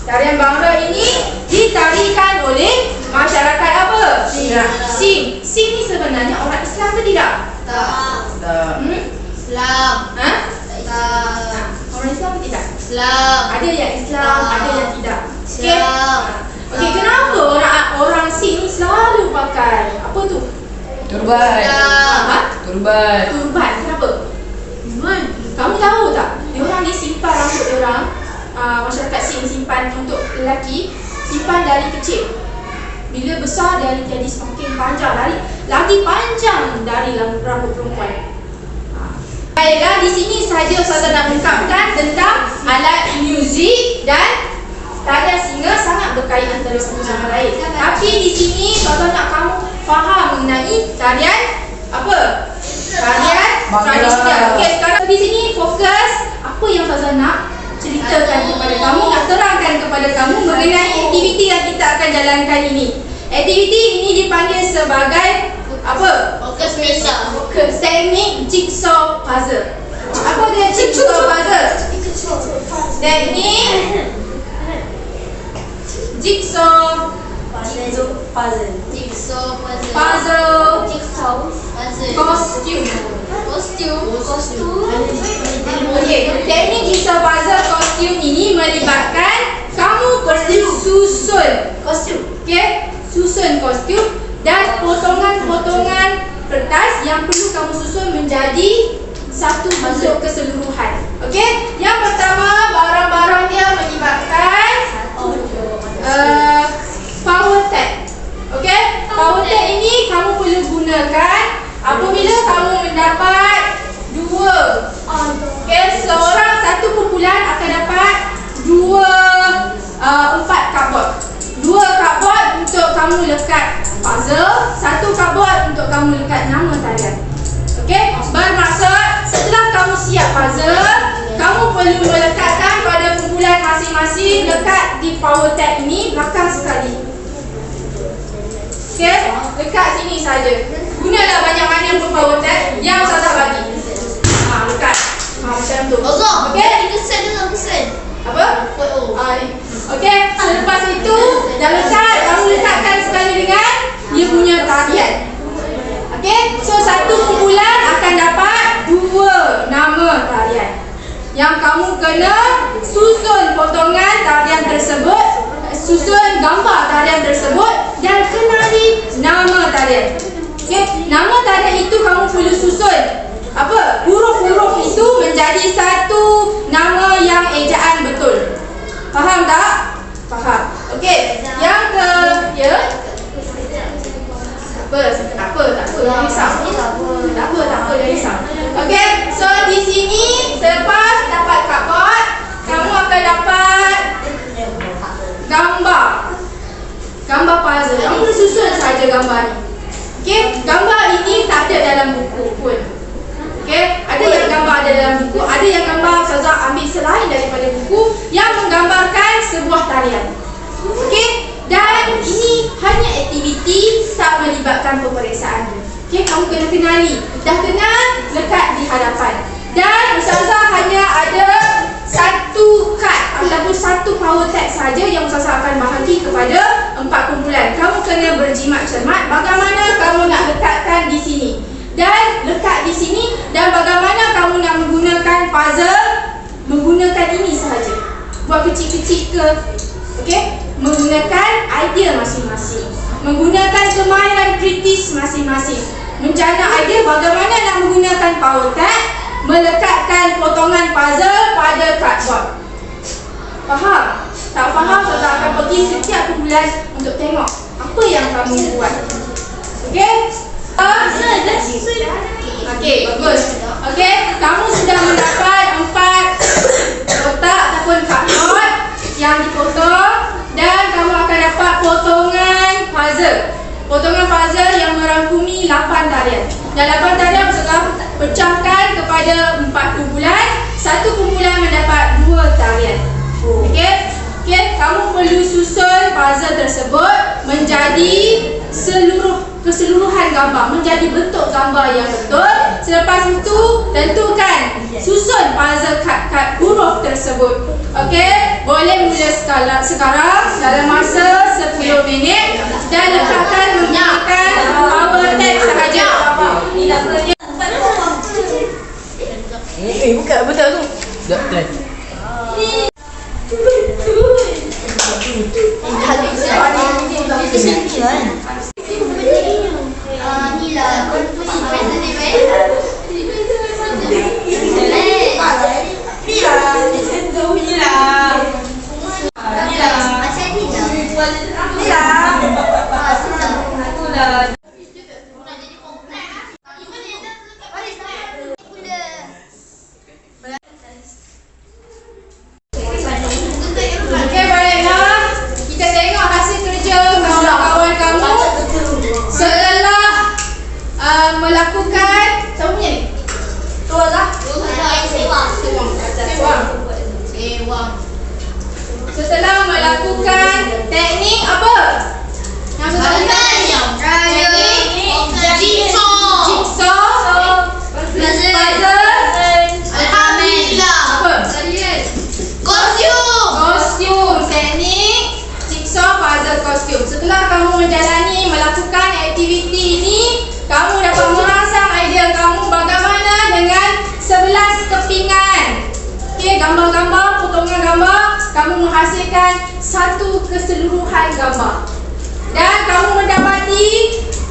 Tarian Bangra ini ditarikan oleh masyarakat apa? Sing. Sing ni sebenarnya orang Islam ke tidak? Tak. Islam. Ha? Tak. Orang Islam ke tidak? Islam. Ada yang Islam, Tak. ada yang tidak. Okey. Islam. Okey, kenapa orang Sing ni selalu pakai apa tu? Turban. Ha? Turban. Turban. Kenapa? Kamu tahu tak? Diorang ni simpan rambut diorang. Masyarakat Sing simpan untuk lelaki, simpan dari kecil. Bila besar dia jadi semakin panjang, lagi panjang dari rambut perempuan. Baiklah, di sini sahaja Ustazah nak ungkapkan tentang alat muzik dan tarian singa sangat berkait antara satu sama lain. Tapi di sini Ustazah nak kamu faham mengenai tarian apa? Tarian tradisional. Okey, sekarang di sini fokus apa yang Ustazah nak ceritakan kepada kamu, nak terangkan kepada kamu mengenai aktiviti yang kita akan jalankan ini. Aktiviti ini dipanggil sebagai apa? Fokus Mesa. Fokus teknik jigsaw puzzle. Apa dia jigsaw puzzle? Teknik jigsaw puzzle. Jigsaw puzzle. Puzzle Jigsaw puzzle. kostum. Kostum. Okey, teknik jigsaw puzzle kostum ini melibatkan kamu perlu susun kostum. Okey, susun kostum dan potongan-potongan kertas yang perlu kamu susun menjadi satu bentuk keseluruhan. Okey, yang pertama barang-barang dia melibatkan power tag. Okey, power tag ini kamu perlu gunakan apabila kamu mendapat dua. Okey, seorang satu kumpulan akan dapat empat cardboard. Dua cardboard untuk kamu lekat puzzle, satu cardboard untuk kamu lekat nama tarian. Okey, bermaksud setelah kamu siap puzzle, kamu perlu melekatkan pada kumpulan masing-masing lekat di power tag ini belakang sekali. Okey, lekat sini saja. Gunalah banyak mana pun power tag yang Ustazah bagi. Lekat. Macam tu. Allah. Okey. Kita set dengan persen. Apa? Okey, selepas itu dah lekat, kamu lekatkan sekali dengan dia punya tarian. Okey, so satu kumpulan akan dapat dua nama tarian. Yang kamu kena susun potongan tarian tersebut, susun gambar tarian tersebut dan kenali nama tarian. Okey, nama tarian itu kamu perlu susun apa? Huruf-huruf itu menjadi satu nama yang ejaan betul. Faham tak? Faham. Okey, yang ke ya. Tak apa, jangan risau. Tak apa, jangan risau. Okey, so di sini selepas dapat cardboard, kamu akan dapat gambar puzzle. Kamu boleh susun saja gambar ni. Okey, gambar ini tak ada dalam buku pun. Okey, ada yang gambar ada dalam buku, ada yang gambar Ustazah ambil selain daripada buku yang menggambarkan sebuah tarian. Okey, dan ini hanya aktiviti tak melibatkan peperiksaan. Okey, kamu kena kenali. Dah kenal, lekat di hadapan. Dan Ustazah hanya ada satu kad ataupun satu power tag saja yang Ustazah akan bahagi kepada 4 kumpulan. Kamu kena berjimat cermat bagaimana kamu nak letakkan di sini. Dan letak di sini, dan bagaimana kamu nak menggunakan puzzle, menggunakan ini sahaja. Buat kecil-kecil ke, okey? Menggunakan idea masing-masing, menggunakan kemahiran kritis masing-masing, mencana idea bagaimana nak menggunakan power tag, melekatkan potongan puzzle pada cardboard. Faham? Tak faham, Ustazah akan pergi setiap kumpulan untuk tengok apa yang kamu buat. Okey? Okey, bagus. Okey, kamu sudah mendapat 4 kotak ataupun cardboard yang dipotong, dan kamu akan dapat potongan puzzle. Potongan puzzle yang merangkumi 8 tarian. Dan 8 tarian Ustazah pecahkan kepada 4 kumpulan. Satu kumpulan mendapat 2 tarian. Okey? Okey, kamu perlu susun puzzle tersebut menjadi keseluruhan gambar, menjadi bentuk gambar yang betul. Selepas itu tentukan susun puzzle kad-kad huruf tersebut. Okey, boleh mula sekarang dalam masa 10 minit dan letakkan menggunakan power tag sahaja. Buka betul tu. Tak play. Okey, baiklah. Kita tengok hasil kerja kawan-kawan kamu setelah melakukan siapa punya ni? Tualah. Setelah melakukan teknik apa? Yang jigsaw, puzzle, apa? Kostum, teknik jigsaw, puzzle, kostum. Setelah kamu melakukan aktiviti ini, kamu dapat merangsang idea kamu bagaimana dengan 11 kepingan. Okey, gambar-gambar, potongan gambar, kamu menghasilkan satu keseluruhan gambar. Dan kamu mendapati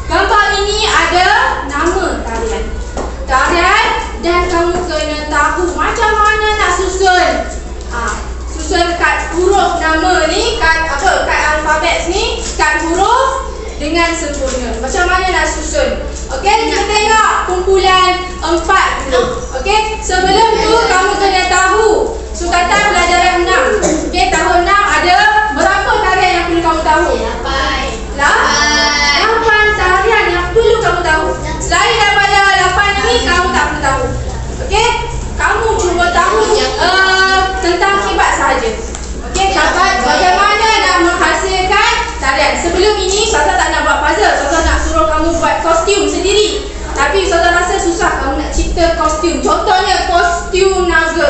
gambar ini ada nama tarian, dan kamu kena tahu macam mana nak susun. Susun kad huruf nama ni, kad alfabet ni, kad huruf dengan sempurna. Macam mana nak susun? Okey, kita tengok kumpulan 4 dulu. Okey, sebelum tu kamu kena tahu sukatan pelajaran 6. Okey, tahun 6 ada berapa tarian yang perlu kamu tahu? 8 tarian yang perlu kamu tahu. Selain daripada 8 ini, kamu tak perlu tahu. Okey, kamu cuba tahu tentang kibat sahaja. Okey, dapat bagaimana nak menghasilkan tarian. Sebelum ini Ustazah tak nak buat puzzle, Ustazah nak suruh kamu buat kostum sendiri. Tapi Ustazah rasa susah kamu nak cipta kostum. Contohnya kostum naga.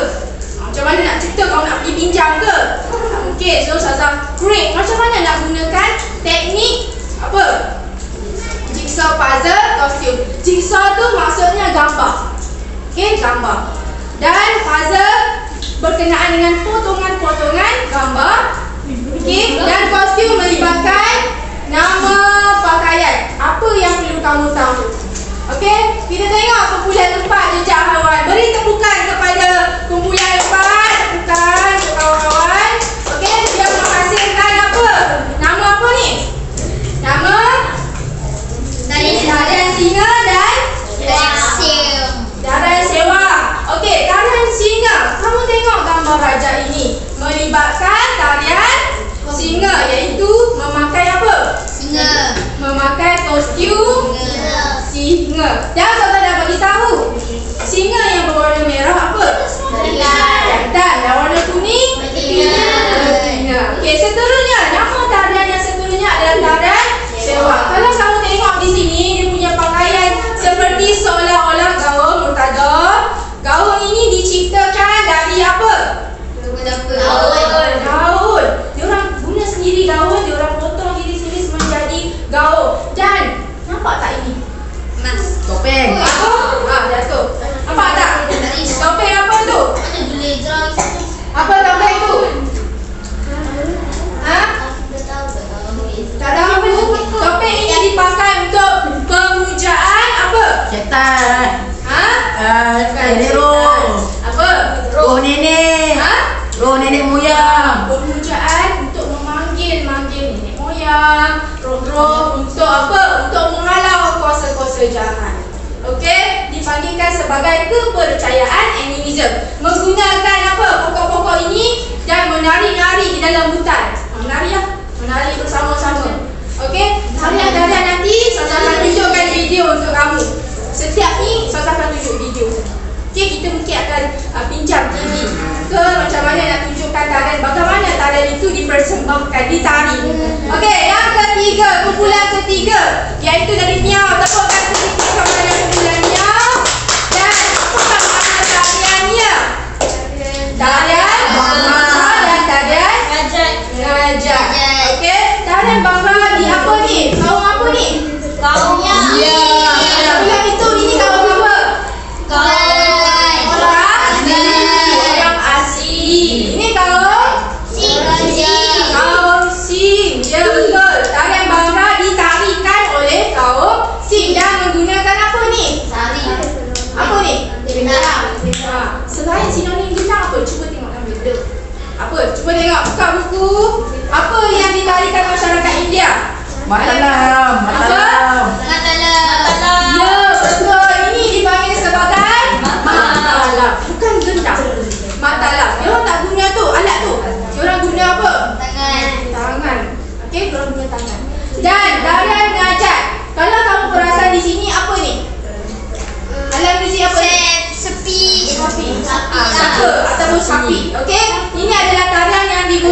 Macam mana nak cipta, kamu nak pergi pinjam ke? Tak mungkin. So Ustazah create macam mana nak gunakan teknik apa? Jigsaw, puzzle, kostum. Jigsaw tu maksudnya gambar. Okey, gambar. Dan puzzle berkenaan dengan potongan-potongan gambar. Okey, dan kostum melibatkan nama pakaian. Apa yang perlu kamu tahu? Okey, kita tengok kumpulan 4 jejak haiwan. Beri tepukan kepada kumpulan 4. Tepukan kawan-kawan. Okey, dia menghasilkan apa? Nama apa ni? Nama tarian singa dan tarian sewa. Okey, tarian singa. Kamu tengok gambar raja ini melibatkan tarian singa, iaitu memakai apa? Memakai kostum singa. Dan Ustazah dah bagi tahu, singa yang berwarna merah apa? Jantan. Dan warna kuning? Betina. Okey, seterusnya nama tarian yang seterusnya adalah tarian sewa. Kalau kamu tengok di sini, dia punya pakaian seperti seolah-olah gaun murtadah. Gaun ini Roh untuk apa? Untuk menghalau kuasa-kuasa jahat. Okey, dipanggilkan sebagai kepercayaan animism. Menggunakan apa? Pokok-pokok ini dan menari-nari di dalam hutan. Menari lah, menari bersama-sama. Okey, tarian-tarian nanti saya akan tunjukkan video untuk kamu. Setiap ni saya akan tunjuk video. Okey, kita mungkin akan pinjam TV ke macam mana nak tunjukkan tarian, bagaimana tarian itu dipersembahkan, ditari. Okey, yang ketiga, kumpulan ketiga, iaitu dari Miao. Tepukkan sedikit kepada kumpulan Miao. Dan apakah makna tariannya? Tarian bangsa dan tarian ngajak. Okey, tarian bangsa di apa ni? Kaum apa ni? Kaumnya. Yang itu ini kaum apa? Orang asli. Ini kaum kaum Sing. Ya betul. Tarian bangsa ditarikan oleh kaum Sing dan menggunakan apa ni? Apa ni? Selain sinonim gendang apa? Cuba tengok gambar. Apa? Cuba tengok, buka buku. Apa yang ditarikan masyarakat India? Matalam. Ya, betul. Ini dipanggil sebagai matalam. Bukan gendang. Matalam. Dia orang tak guna tu, alat tu. Dia orang guna apa? Tangan. Okey, dia orang guna tangan. Dan tarian ngajak. Kalau kamu perasan di sini apa ni? Alat muzik apa ni? Sapi. Saka ataupun sapi. Okey, ini adalah tarian yang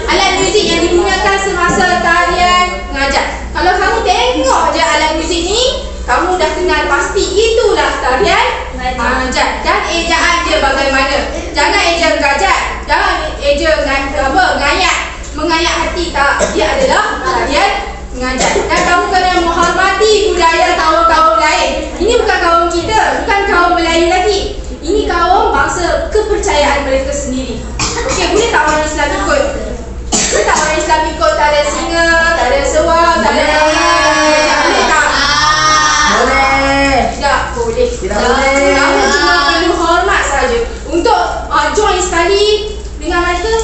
alat muzik yang digunakan semasa tarian ngajak. Kalau kamu tengok je alat muzik ni, kamu dah kenal pasti itulah tarian ngajak. Dan ejaan dia bagaimana? Jangan eja ngajak, jangan eja ngayat, mengayak hati tak. Dia adalah tarian ngajak. Dan kamu kena menghormati budaya kaum-kaum lain. Ini bukan kaum kita, bukan kaum Melayu lagi. Ini kaum bangsa kepercayaan mereka sendiri. Okey, boleh tak orang Islam ikut? Boleh tak orang Islam ikut tarian singa, tarian sewa, tarian boleh tak? Boleh. Tidak boleh. Tidak boleh. Kamu cuma perlu hormat saja. Untuk join sekali dengan mereka,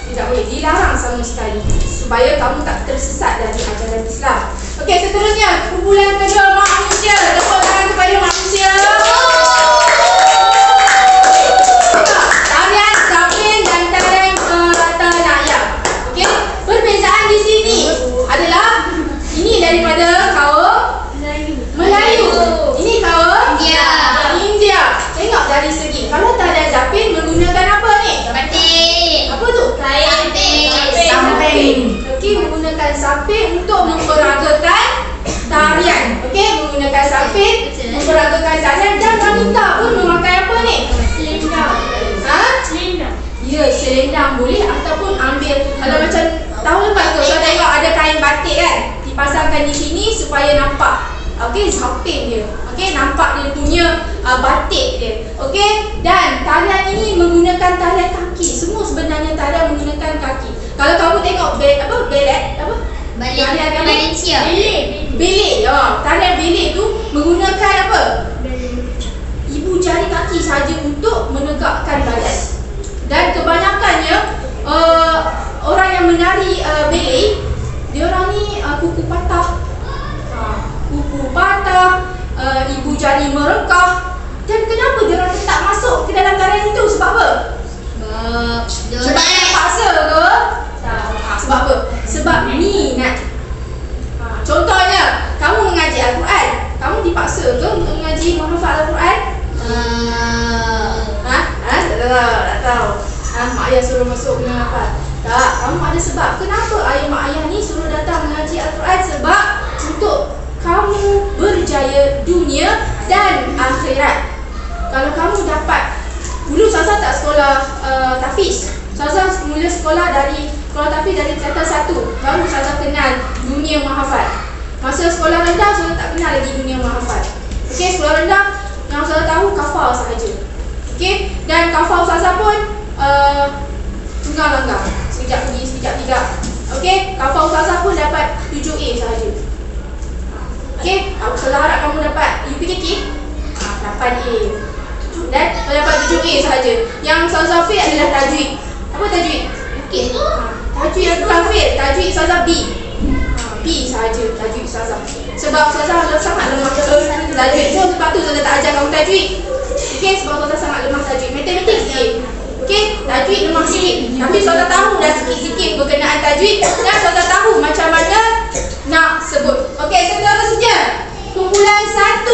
tidak boleh. Dilarang sama sekali. Supaya kamu tak tersesat dari ajaran Islam. Okey, seterusnya kumpulan kedua, manusia. Tepuk tangan kepada manusia. Tarian Zapin dan tarian Ratanaya. Okey, perbezaan di sini adalah ini daripada kaum Melayu. Ini kaum India. Tengok dari segi. Kalau tarian Zapin menggunakan apa ni? Apa tu? Samping. Okey, menggunakan samping untuk memperagakan tarian. Okey, menggunakan samping memperagakan tarian. Dan wanita pun memakai apa ni? Selendang. Ya, selendang boleh ataupun ambil. Kalau macam tahun lepas tu saya tengok ada kain batik kan, dipasangkan di sini supaya nampak. Okey, samping dia. Okey, nampak dia punya batik dia. Okey, dan tarian ini menggunakan tarian kaki. Semua sebenarnya tarian menggunakan kaki. Kalau kamu tengok belet apa? Valencia. Belet. Tarian belet tu menggunakan apa? Ibu jari kaki saja untuk menegakkan badan. Dan kebanyakannya orang yang menari belet, dia orang ni kuku patah. Kuku patah, ibu jari merengkah. Dan kenapa dia orang tak masuk ke dalam tarian itu? Sebab apa? Sebab paksa ke? Sebab apa? Sebab minat. Contohnya, kamu mengaji Al-Quran, kamu dipaksa ke untuk mengaji menghafal Al-Quran? Tak tahu. Mak ayah suruh masuk kena hafal. Tak, kamu ada sebab. Kenapa mak ayah ni suruh datang mengaji Al-Quran? Sebab untuk kamu berjaya dunia dan akhirat. Kalau kamu dapat, dulu Saza tak sekolah tahfiz. Saza mula sekolah tahfiz dari tingkatan 1. Baru Saza kenal dunia menghafal. Masa sekolah rendah Saza tak kenal lagi dunia menghafal. Okey, sekolah rendah yang Saza tahu kafal sahaja. Okey, dan kafal Saza pun tunggang-langgang. Sekejap pergi, sekejap tidak. Okey, kafal Saza pun dapat 7A sahaja. Okey, kalau harap kamu dapat UPKK, dapat A. Dan kalau dapat 7A sahaja. Yang Saza fail adalah tajwid. Apa tajwid? Okey tu. Tajwid yang bukan fail, tajwid Saza B. B B sahaja tajwid Ustazah. Sebab Ustazah sangat lemah tajwid. Sebab tu Ustazah tak ajar kamu tajwid. Okey, sebab Ustazah sangat lemah tajwid. Matematik sikit. Okey, tajwid lemah sikit. Tapi Ustazah tahu dah sikit-sikit berkenaan tajwid dan Ustazah tahu macam mana nak sebut. Okey, seterusnya kumpulan 1.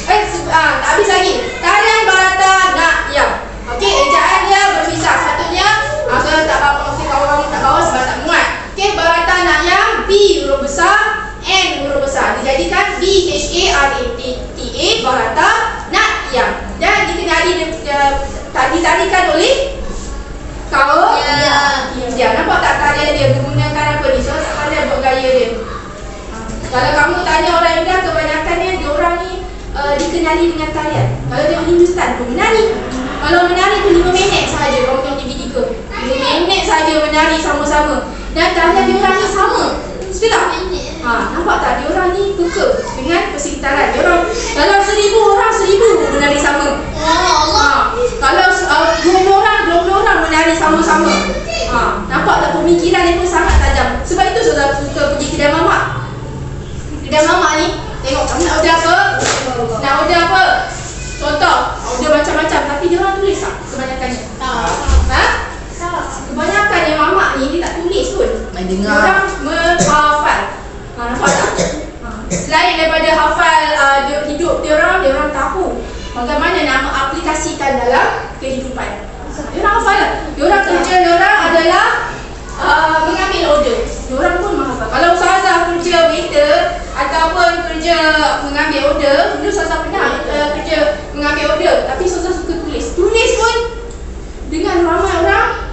Tak habis lagi. Tarian Barata Nakyam. Okey, ejaan dia berpisah. Satunya kalau tak apa, okey, kawan-kawan tak bawa sebab tak muat. Okey, Barata Nakyam, B huruf besar, N huruf besar. Dijadikan BHARATA, Barata Nakyam. Dan ditarikan oleh kaum India. Nampak tak tarian dia menggunakan apa ni? So tak pandai buat gaya dia. Kalau kamu tanya orang India, kebanyakannya diorang ni dikenali dengan tarian. Kalau tengok Hindustan pun menari. Kalau menari tu 5 minit sahaja. Kalau tengok TV 3 5 minit sahaja menari sama-sama. Dan tarian diorang ni sama. Betul tak? Nampak tak? Diorang ni peka dengan persekitaran. Diorang kalau 1000 orang 1000 menari sama. Kalau 20 orang menari sama-sama. Nampak tak pemikiran dia pun sangat tajam. Sebab itu Saudara suka pergi kedai mamak. Kedai mamak ni, tengok kamu nak order apa? Nak order apa? Contoh, order macam-macam. Tapi dia orang tulis tak kebanyakannya? Kebanyakannya mamak ni dia tak tulis pun. Dia orang menghafal. Nampak tak? Selain daripada hafal hidup dia orang tahu bagaimana nak mengaplikasikan dalam kehidupan. Dia orang hafal lah. Dia orang kerja dia orang adalah mengambil order. Dia orang pun menghafal. Kalau Ustazah kerja waiter ataupun kerja mengambil order, dulu Ustazah pernah kerja mengambil order, tapi Ustazah suka tulis. Tulis pun dengan ramai orang.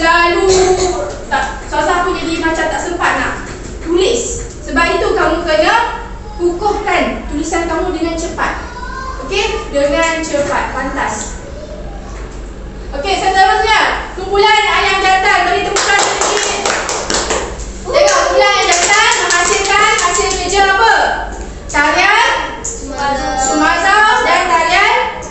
Selalu Ustazah pun jadi macam tak sempat nak tulis. Sebab itu kamu kena kukuhkan tulisan kamu dengan cepat. Okey, dengan cepat, pantas. Okey, seterusnya kumpulan ayam jantan. Beri tepukan sedikit. Tengok, kumpulan ayam jantan menghasilkan hasil kerja apa? Tarian Sumazau dan tarian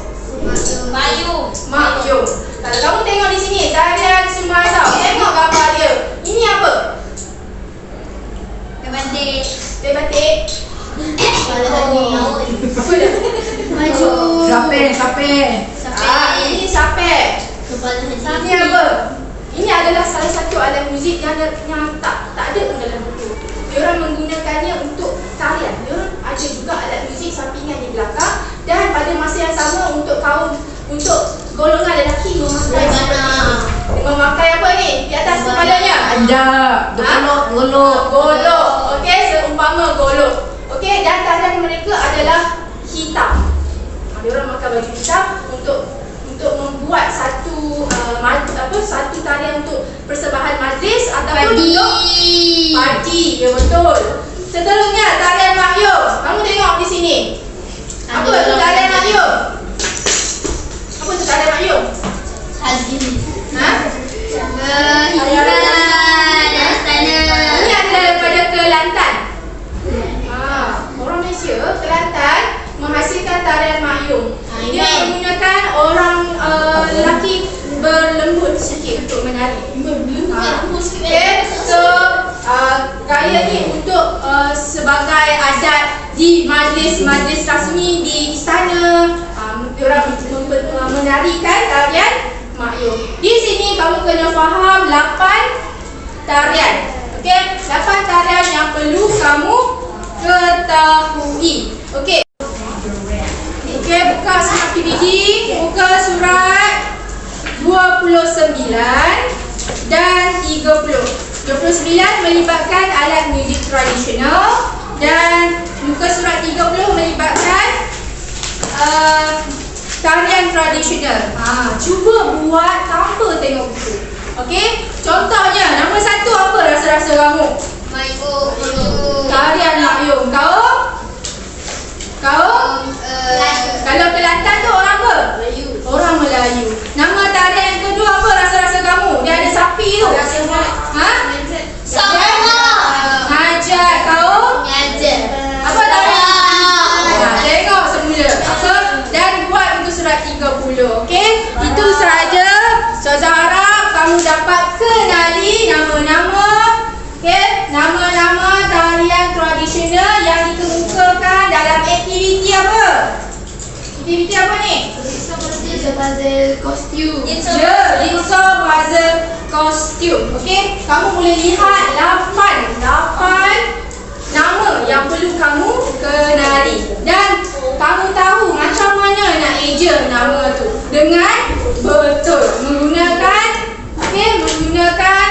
Makyum. Kalau kamu tengok di sini tarian Sumazau, tengok gambar dia. Ini apa? Teh batik. Apa dah? Sape. Ini sape. Ini apa? Ini adalah salah satu alat muzik yang tak ada pun dalam buku. Diorang menggunakannya untuk tarian. Diorang ada juga alat muzik sampingan di belakang. Dan pada masa yang sama untuk golongan lelaki memakai apa ni? Di atas kepalanya? Golok. Okey, seumpama golok. Okey, dan tarian mereka adalah hitam. Diorang pakai baju hitam untuk membuat satu tarian untuk persembahan majlis ataupun untuk parti. Ya, betul. Seterusnya tarian Makyum. Kamu tengok di sini. Apa tu tarian Makyum? Apa tu tarian Makyum? Ini adalah daripada Kelantan. Orang Malaysia, Kelantan menghasilkan tarian Makyum. Dia menggunakan orang lelaki berlembut sikit untuk menari. Okay, so gaya ni untuk sebagai adat di majlis-majlis rasmi di istana. Diorang menarikan tarian Makyum. Di sini kamu kena faham 8 tarian. Okey, 8 tarian yang perlu kamu ketahui. Okey. Okey, buka surat PBD, buka surat 29 dan 30. 29 melibatkan alat muzik tradisional dan muka surat 30 melibatkan tarian tradisional. Cuba buat tanpa tengok buku. Okey, contohnya nombor 1 apa rasa-rasa kamu? Tarian Makyum. Kau? Kalau Kelantan tu orang apa? Orang Melayu. Nama tarian yang kedua apa rasa-rasa kamu? Dia ada sapi tu. Ngajak. Kau? Apa tarian? Tengok semula. Apa? Dan buat untuk surat 30. Okey? Itu sahaja. Ustazah harap kamu dapat Aktiviti apa ni? Jigsaw puzzle kostum. Jigsaw puzzle kostum. Okey, kamu boleh lihat 8 nama yang perlu kamu kenali. Dan kamu tahu macam mana nak eja nama tu dengan betul menggunakan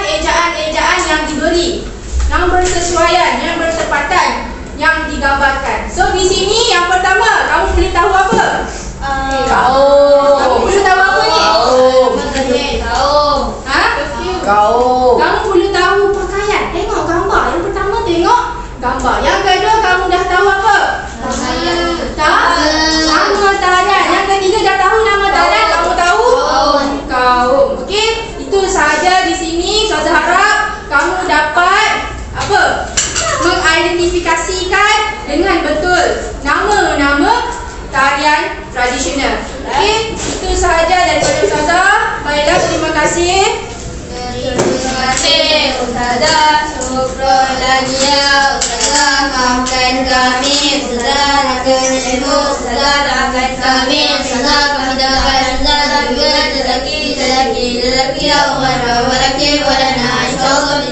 ejaan-ejaan yang diberi, yang bersesuaian, yang bertepatan, yang digambarkan. So di sini yang pertama, kamu boleh tahu apa? Kamu perlu tahu apa ni? Ha? Kamu perlu tahu pakaian. Tengok gambar. Yang pertama tengok gambar. Yang kedua kamu dah tahu apa? Nama tarian. Yang ketiga dah tahu nama tarian. Kamu tahu? Kaum. Okey, itu sahaja di sini. Saya harap kamu dapat apa? Mengidentifikasikan dengan betul nama-nama tarian tradisional. Okey, itu sahaja daripada Ustazah. Baiklah, terima kasih. Terima kasih Ustazah. Syukron lagi ya Ustazah, maafkan kami. Ustazah akan ilmu, Ustazah maafkan kami. Ustazah kami dapat Ustazah juga lelaki ya Allah wa laki wa lana insyaAllah.